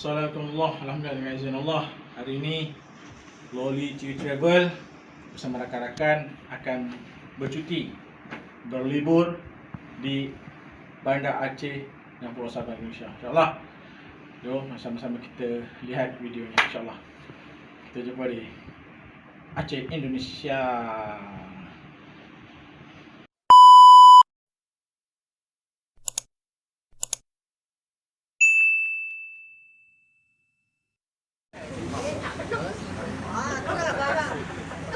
Assalamualaikum, alhamdulillah dengan izin Allah. Hari ini Loli TV Travel bersama rakan-rakan akan bercuti berlibur di Bandar Aceh dan Pulau Sabah, Indonesia. InsyaAllah. Jom sama-sama kita lihat videonya, insyaAllah. Kita jumpa di Aceh, Indonesia.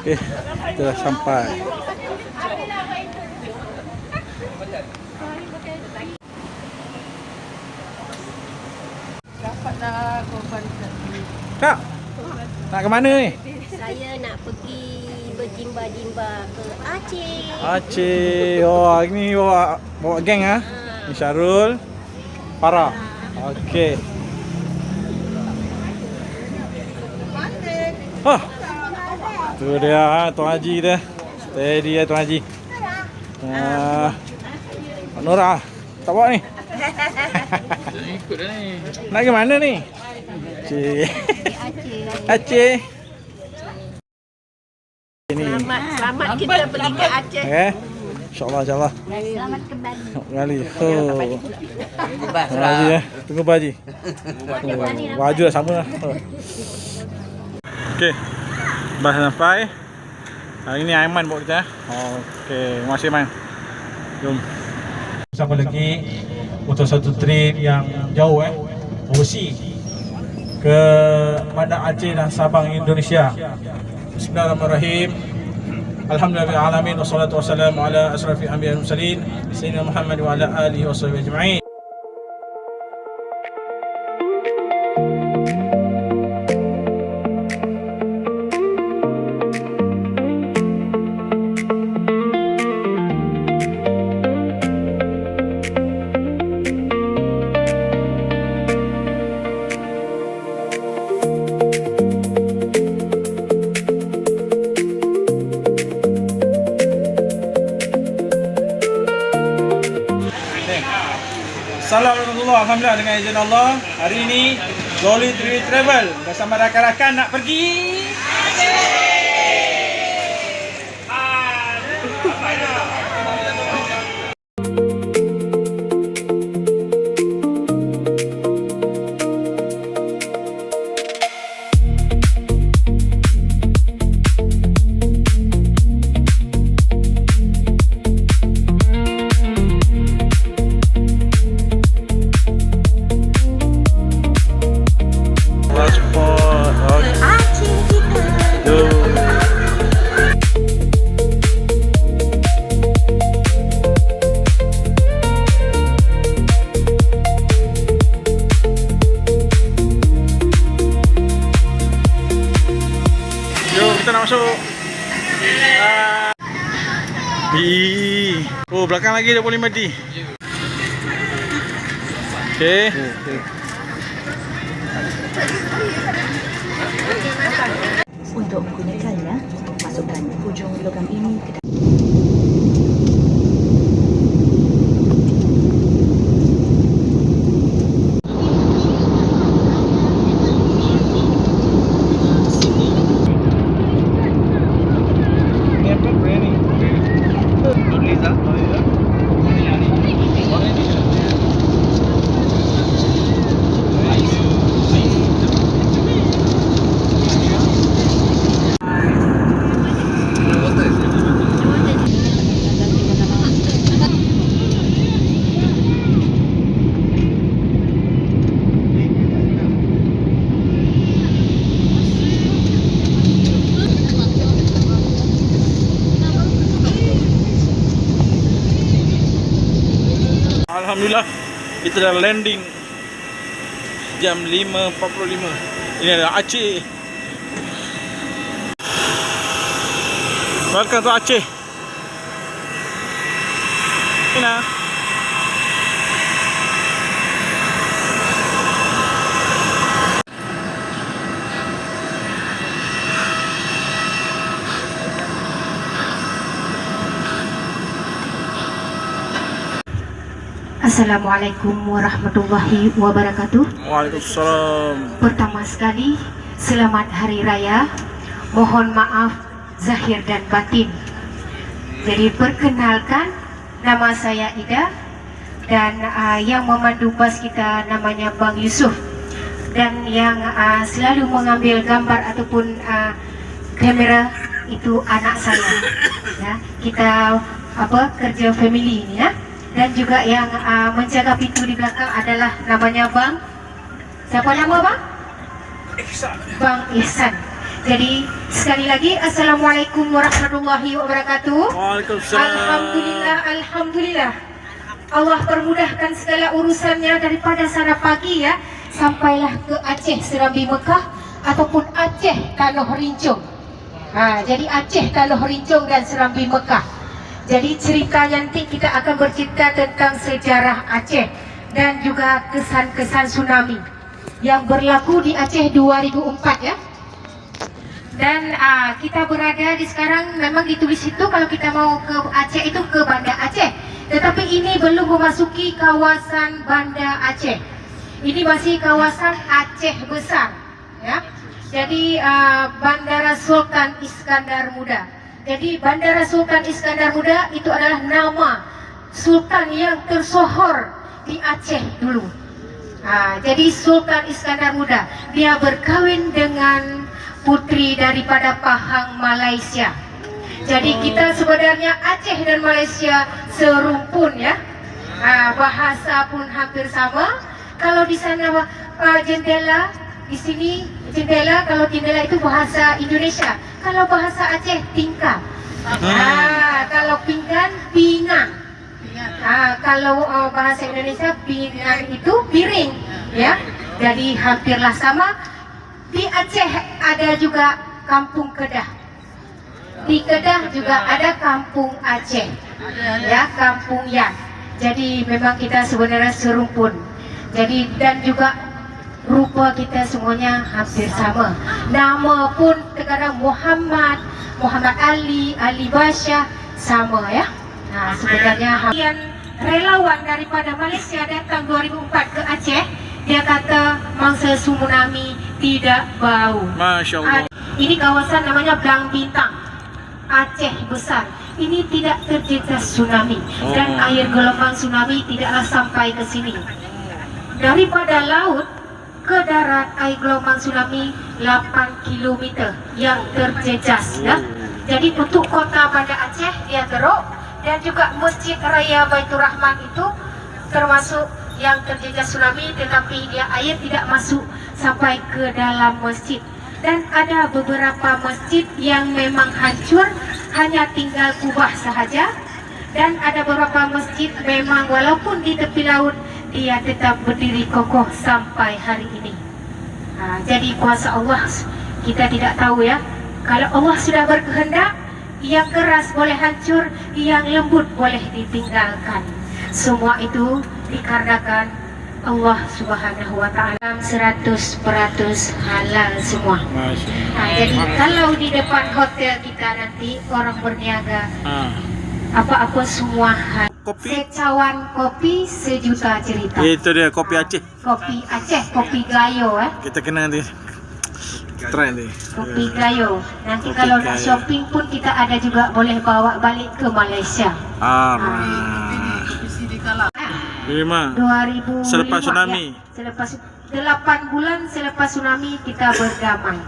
Okay, kita dah sampai. Dapatlah korban tadi. Kak, nak ke mana ni? Saya nak pergi berjimba-jimba ke Aceh. Aceh. Oh, ini bawa geng ah. Ni Syarul, Farah. Okey. Oh. Tu dia Tuan Haji dia. Steady ya Tuan Haji. Pak Nora, tak bawa ni. Ikut dah ni. Nak ke mana ni? Aceh. Aceh. Ini. Selamat kita pergi ke Aceh. InsyaAllah, insyaAllah. Selamat kembali. Kembali. Oh. Tunggu Haji ya. Tunggu Pak Haji. Baju dah sama lah. Okey. Dah sampai. Hari ni Aiman bawa kita. Okey, terima kasih Aiman. Jom. Bersama lagi untuk satu trip yang jauh overseas ke Bandar Aceh dan Sabang, Indonesia. Bismillahirrahmanirrahim. Alhamdulillahirabbil alamin wassalatu wassalamu ala asrafil anbiya'i wal mursalin sayyidina Muhammad wa ala alihi washabihi ajma'in. Assalamualaikum, alhamdulillah dengan izin Allah. Hari ini Loli TV Travel bersama rakan-rakan nak pergi kita nak masuk. Oh, belakang lagi 25D. Okey. Untuk menggunakannya, masukkan hujung logam ini ke dalam. Alhamdulillah, kita dah landing jam 5.45. Ini adalah Aceh. Welcome to Aceh. Sina. Assalamualaikum warahmatullahi wabarakatuh. Waalaikumsalam. Pertama sekali, selamat Hari Raya. Mohon maaf zahir dan batin. Jadi perkenalkan, nama saya Ida dan yang memandu bas kita namanya Bang Yusuf, dan yang selalu mengambil gambar ataupun kamera itu anak saya. Ya, kita kerja family ini ya. Dan juga yang menjaga pintu di belakang adalah namanya Bang. Siapa nama Bang? Bang Ihsan. Jadi sekali lagi Assalamualaikum warahmatullahi wabarakatuh. Waalaikumsalam. Alhamdulillah. Allah permudahkan segala urusannya daripada sana pagi ya, sampailah ke Aceh Serambi Mekah ataupun Aceh Tanoh Rincung. Jadi Aceh Tanoh Rincung dan Serambi Mekah. Jadi ceritanya nanti kita akan bercerita tentang sejarah Aceh dan juga kesan-kesan tsunami yang berlaku di Aceh 2004 ya. Dan kita berada di sekarang, memang ditulis itu kalau kita mau ke Aceh itu ke Banda Aceh. Tetapi ini belum memasuki kawasan Banda Aceh. Ini masih kawasan Aceh Besar ya. Jadi Bandara Sultan Iskandar Muda. Jadi Bandara Sultan Iskandar Muda itu adalah nama sultan yang tersohor di Aceh dulu. Jadi Sultan Iskandar Muda, dia berkahwin dengan putri daripada Pahang Malaysia. Jadi kita sebenarnya Aceh dan Malaysia serumpun ya. Bahasa pun hampir sama. Kalau di sana jendela, di sini jendela, kalau jendela itu bahasa Indonesia. Kalau bahasa Aceh tingkap. Kalau pinggan, pingang. Kalau bahasa Indonesia pingang itu piring ya. Jadi hampirlah sama. Di Aceh ada juga Kampung Kedah. Di Kedah juga ada Kampung Aceh. Ya, Kampung Yan. Jadi memang kita sebenarnya serumpun. Jadi dan juga rupa kita semuanya hampir sama. Nama pun terkadang Muhammad Ali, Ali Basyah sama ya. Sebenarnya yang relawan daripada Malaysia datang 2004 ke Aceh, dia kata mangsa tsunami tidak bau. Masya Allah. Ini kawasan namanya Blang Bintang, Aceh Besar. Ini tidak terjejas tsunami dan air gelombang tsunami tidaklah sampai ke sini. Daripada laut ke darat air gelombang tsunami 8 km yang terjejas ya. Jadi untuk kota Banda Aceh dia teruk, dan juga Masjid Raya Baitur Rahman itu termasuk yang terjejas tsunami, tetapi dia air tidak masuk sampai ke dalam masjid. Dan ada beberapa masjid yang memang hancur, hanya tinggal kubah sahaja. Dan ada beberapa masjid memang walaupun di tepi laut dia tetap berdiri kokoh sampai hari ini. Jadi kuasa Allah kita tidak tahu ya. Kalau Allah sudah berkehendak, yang keras boleh hancur, yang lembut boleh ditinggalkan. Semua itu dikarenakan Allah Subhanahu wa Ta'ala. 100% halal semua. Jadi kalau di depan hotel kita nanti orang berniaga, apa-apa semua halal. Secawan kopi sejuta cerita. Itu dia kopi Aceh. Kopi Aceh, kopi Gayo Kita kena nanti try nanti. Kopi Gayo. Nanti kalau nak shopping pun kita ada juga, boleh bawa balik ke Malaysia. Lima. 2005 Selepas tsunami. Ya. Selepas 8 bulan selepas tsunami kita berdamai.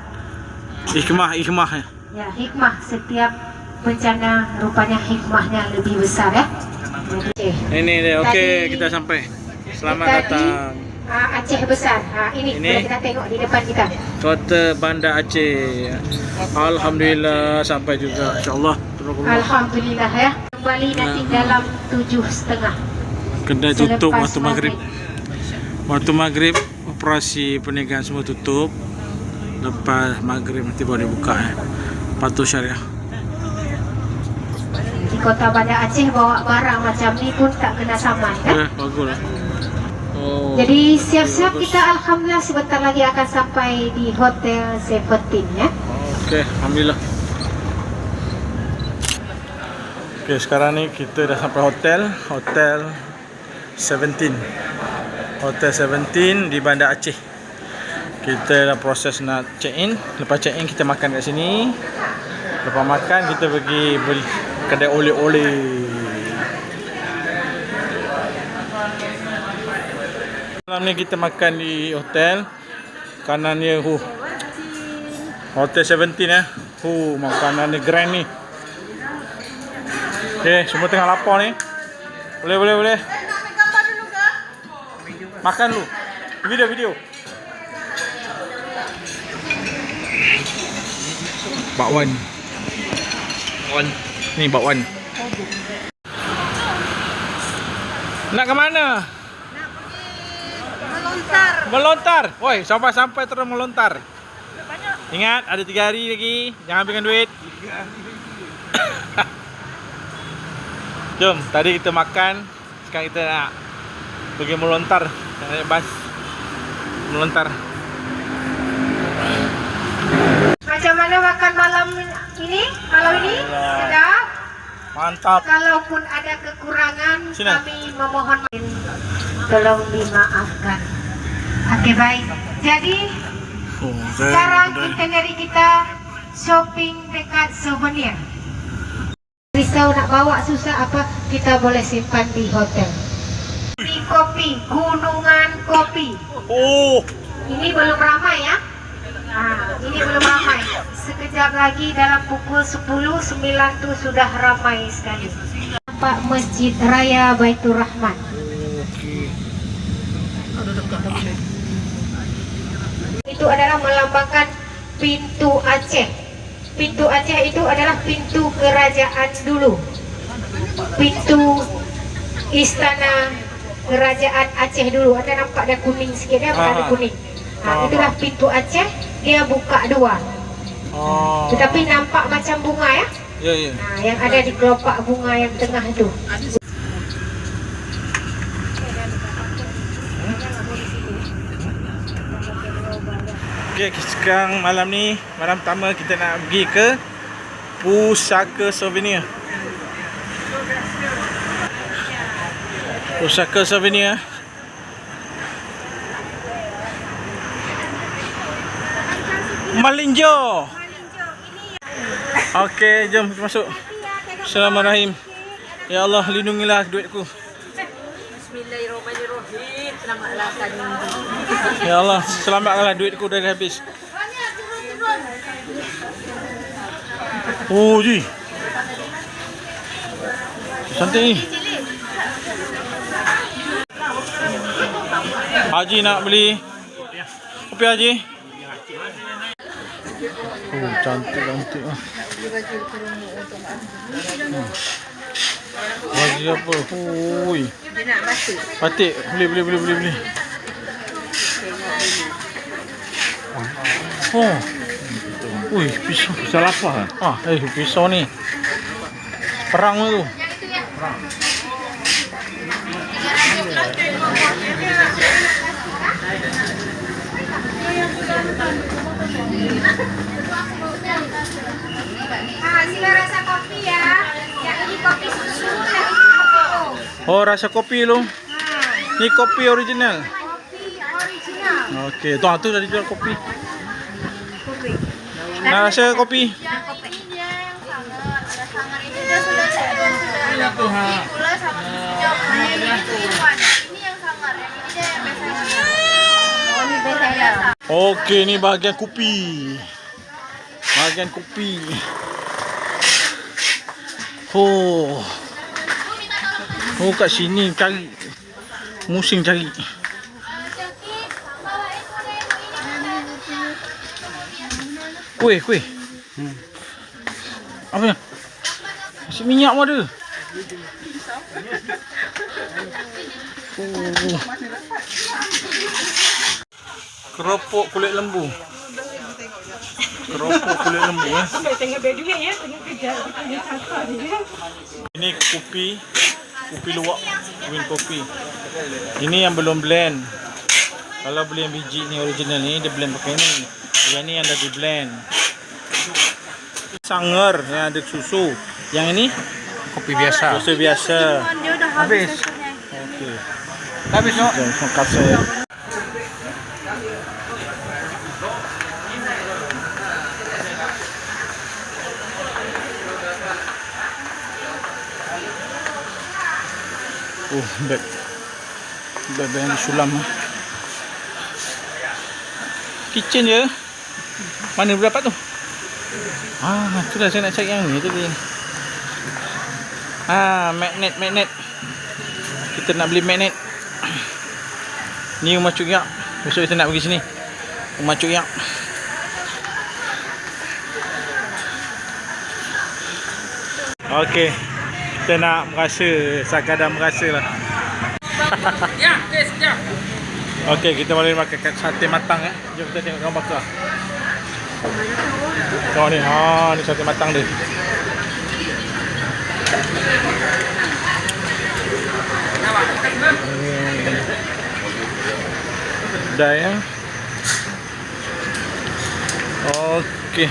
Hikmah Ya, hikmah setiap bencana rupanya hikmahnya lebih besar ya. Ini dia. Okey, kita sampai. Selamat datang. Aceh Besar. Ini boleh kita tengok di depan kita. Kota Banda Aceh. Alhamdulillah sampai juga. Insya-Allah. Alhamdulillah ya. Kembali nanti dalam 7.30. Kedai tutup waktu maghrib. Waktu maghrib operasi perniagaan semua tutup. Lepas maghrib nanti baru dibuka ya. Patuh Syariah. Di kota Banda Aceh bawa barang macam ni pun tak kena saman kan? Baguslah. Jadi siap-siap kita alhamdulillah sebentar lagi akan sampai di Hotel 17 ya. Okey, alhamdulillah. Okey, sekarang ni kita dah sampai hotel 17. Hotel 17 di Bandar Aceh. Kita dah proses nak check in. Lepas check in kita makan kat sini. Lepas makan kita pergi beli kedai oleh-oleh. Malam ni kita makan di hotel. Kanan dia Hotel 17 makanan ni grand ni. Okay, semua tengah lapar ni. Boleh. Makan dulu. Video. Bakwan. Ni bakwan. Nak ke mana? Melontar. Woi, sampai terus melontar. Ingat, ada 3 hari lagi. Jangan habiskan duit. Jom, tadi kita makan. Sekarang kita nak pergi melontar. Naik bas. Melontar. Macam mana makan malam ini? Sedap. Mantap. Kalaupun ada kekurangan, Sini. kami memohon tolong dimaafkan. Okey, baik. Jadi sekarang itinerary kita shopping dekat souvenir. Risau nak bawa susah apa, kita boleh simpan di hotel. Di kopi, gunungan kopi. Oh, Ini belum ramai ya. Ini belum ramai. Sekejap lagi dalam pukul 10.09 tu sudah ramai sekali. Nampak Masjid Raya Baitur Rahman. Itu adalah melambangkan pintu Aceh. Pintu Aceh itu adalah pintu kerajaan dulu. Pintu istana kerajaan Aceh dulu. Ada nampak ada kuning sikit ya, ada kuning. Itulah pintu Aceh, dia buka 2. Tetapi nampak macam bunga ya. Ya. Yang ada di kelopak bunga yang tengah itu. Okay, sekarang malam pertama kita nak pergi ke Pusaka Souvenir. Pusaka Souvenir. Malinjo. Okey, jom kita masuk. Bismillahirrahmanirrahim. Ya Allah, lindungilah duitku. Bismillahirrahmanirrahim. Selamatlah kami. Ya Allah, selamatkanlah duitku dari habis. Oh, ji. Cantik ni. Haji nak beli kopi Haji. Oh, cantik lah. Haji apa? Oi. Batik. Beli. Oh. Ui, pisau apa? Pisau ni. Perang tu. Sila rasa kopi ya. Yang ini kopi susu, yang ini kopi. Oh, rasa kopi lu. Ni kopi original. Kopi original. Okey, tu dah dijual kopi. Nak rasa kopi? Okey, ni bahagian kopi. Oh, kat sini cari. Musim cari. Kuih. Apa ni? Nasi minyak pun ada. Keropok kulit lembu. Ini kopi luwak, green kopi. Ini yang belum blend. Kalau beli yang biji ni original ni, dia blend pakai ni. Yang ni yang dah di blend. Sanger yang ada susu. Yang ini Kopi biasa. susu biasa. Dia dah habis. Okey. Habis no. Terima kasih. Beg yang disulam. Kitchen je. Mana boleh dapat tu? Itulah saya nak cari yang ni tadi. Magnet. Kita nak beli magnet. Ni rumah Cuk Yak. Besok kita nak pergi sini. Rumah Cuk Yak. Okey. Kita nak merasa, sekadar merasa lah. Ya, tes jap. Okey, kita boleh makan sate matang Jom kita tengok gambar bakar. Tengok ni, ni sate matang dia. Dah ya. Okey.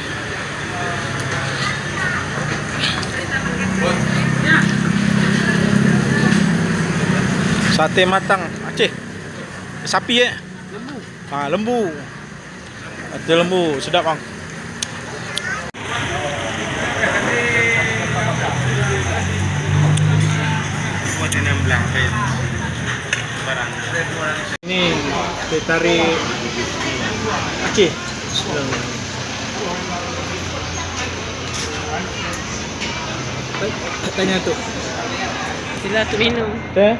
Sate matang Aceh. Sapi lembu. Lembu. Sate lembu, sedap bang. Ini teh tarik Aceh. Katanya tu. Sila tu minum. Teh.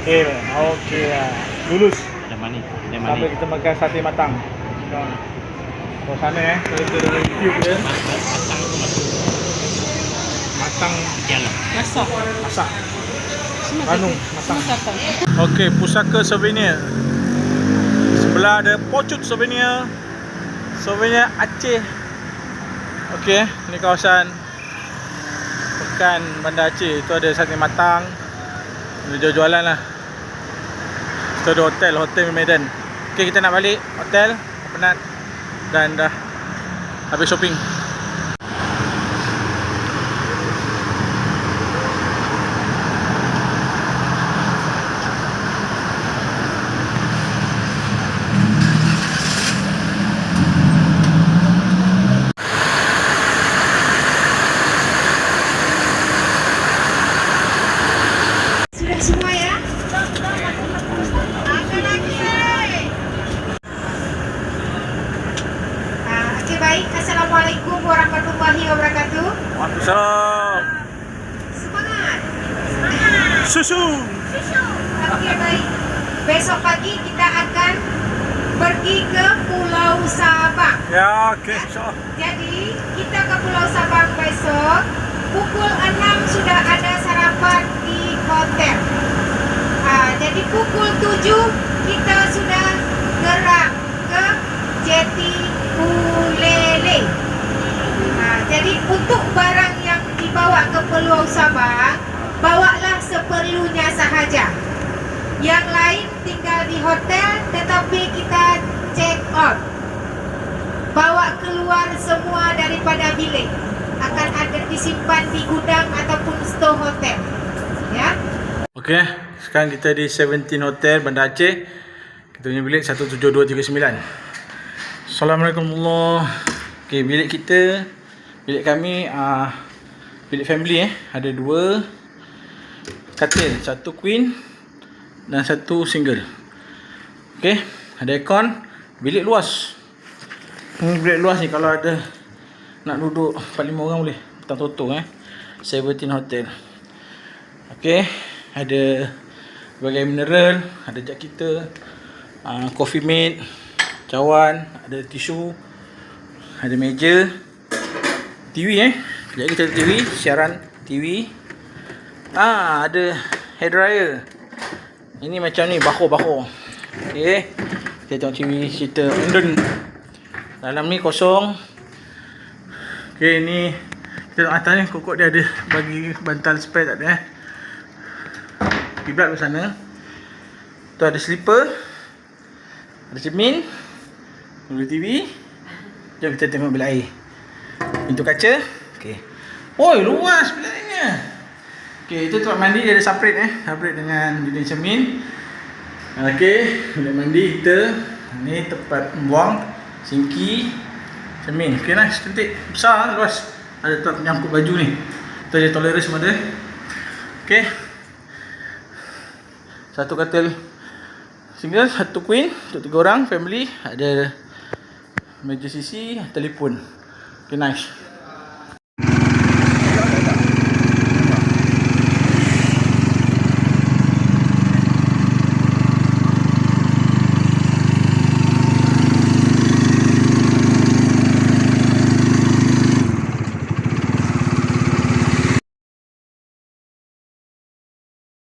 Okey lah. Lulus. Sampai kita makan sate matang. Suasana kita dalam YouTube dia. Matang jalan. Masak. Ranung matang. Okey, pusaka souvenir. Sebelah ada Pocut souvenir. Souvenir Aceh. Okey, ni kawasan Pekan Bandar Aceh. Itu ada sate matang. Dia jualan lah. Kita ada hotel Medan. Okey, kita nak balik hotel. Penat dan dah habis shopping. Semua ya. Okey, baik. Assalamualaikum warahmatullahi wabarakatuh. Waalaikumsalam. Semangat. Susu. Okey, baik. Besok pagi kita akan pergi ke Pulau Sabang. Ya, okey, insya-Allah. Jadi, kita ke Pulau Sabang besok. Pukul 6 sudah ada sarapan di hotel. Jadi pukul 7 kita sudah gerak ke Jeti Buleleng. Jadi untuk barang yang dibawa ke Pulau Sabang, bawalah seperlunya sahaja. Yang lain tinggal di hotel, tetapi kita check out. Bawa keluar semua daripada bilik. Akan ada disimpan di gudang ataupun store hotel. Ya. Okey, sekarang kita di 17 Hotel Bandar Aceh. Kita punya bilik 17239. Assalamualaikum warahmatullahi. Okey, bilik kita, bilik kami bilik family ada 2 katil, 1 queen dan 1 single. Okey, ada aircon, bilik luas. Ini bilik luas ni, kalau ada nak duduk 4-5 orang boleh. Tak toto 17 Hotel. Okey, ada berbagai mineral, ada jug kita, coffee mate, cawan, ada tisu, ada meja, TV Sekejap kita ada TV, siaran TV. Ada hair dryer. Ini macam ni, baho. Okey, kita tengok TV cerita London. Dalam ni kosong. Okey, ni kita tengok atas ni, kokok dia ada bagi bantal spare, tak ada kiblat di sana. Tu ada slipper, ada cermin, ada TV. Jom kita tengok bilik air. Pintu kaca. Okey. Oi, luas bilik airnya. Okay, itu tempat mandi dia ada separate separate dengan bilik cermin. Okay, bilik mandi kita. Ni tempat buang, sinki, cermin. Okay, nice, cantik, besar, luas. Ada tempat penyangkut baju ni. Kita ada tolerance semua ada. Okay. Satu katil single, satu queen untuk 3 orang family. Ada meja sisi, telefon. Okay, nice.